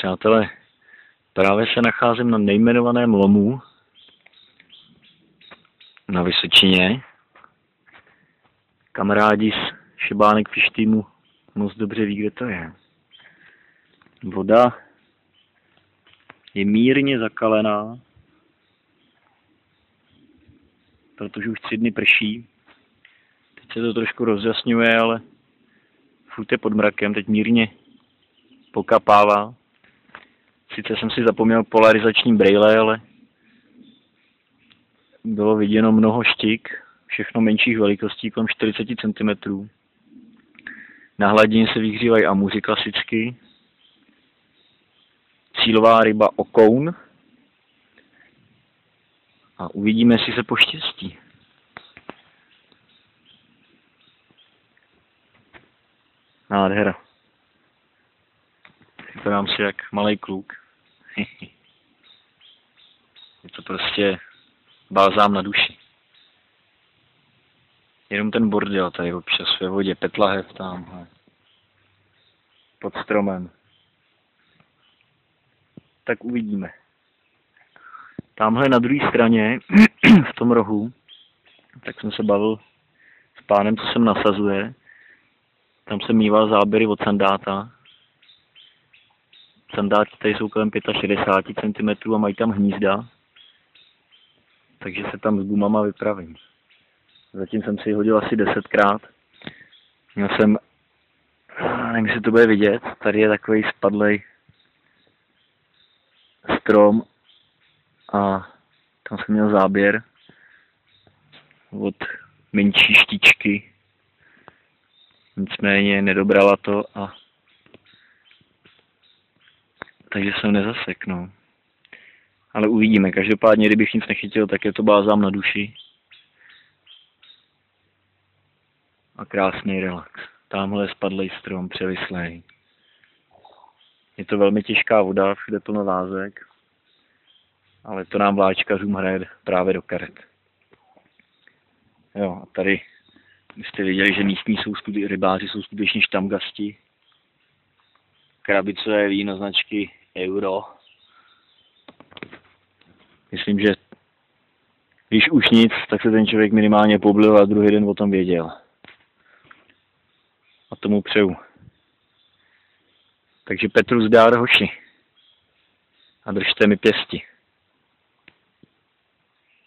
Přátelé, právě se nacházím na nejmenovaném lomu na Vysočině. Kamarádi z Šebánek Fish Teamu moc dobře ví, kde to je. Voda je mírně zakalená, protože už 3 dny prší. Teď se to trošku rozjasňuje, ale furt je pod mrakem, teď mírně pokapává. Sice jsem si zapomněl polarizační brejle, ale bylo viděno mnoho štik, všechno menších velikostí, kolem 40 cm. Na hladině se vyhřívají amuři klasicky. Cílová ryba okoun. A uvidíme, jestli se poštěstí. Nádhera. Vypadám si jak malej kluk. Je to prostě balzám na duši. Jenom ten bordel tady občas ve vodě, petlahev tamhle. Pod stromem. Tak uvidíme. Tamhle na druhé straně, v tom rohu, tak jsem se bavil s pánem, co sem nasazuje. Tam jsem mýval záběry od sandáta. Sandáti tady jsou kolem 65 cm a mají tam hnízda. Takže se tam s gumama vypravím. Zatím jsem si ji hodil asi 10krát. Měl jsem, nevím, jestli to bude vidět, tady je takový spadlej strom a tam jsem měl záběr od menší štičky. Nicméně nedobrala to a takže jsem nezaseknul. Ale uvidíme. Každopádně, kdybych nic nechytil, tak je to balzám na duši. A krásný relax. Tamhle je spadlej strom, převislej. Je to velmi těžká voda, všude plno lázek. Ale to nám vláčkařům hraje právě do karet. Jo, a tady jste viděli, že místní rybáři jsou skutečně štamgasti. Krabicové víno značky Euro. Myslím, že když už nic, tak se ten člověk minimálně poblil a druhý den o tom věděl. A tomu přeju. Takže Petru zdár, hoši. A držte mi pěsti.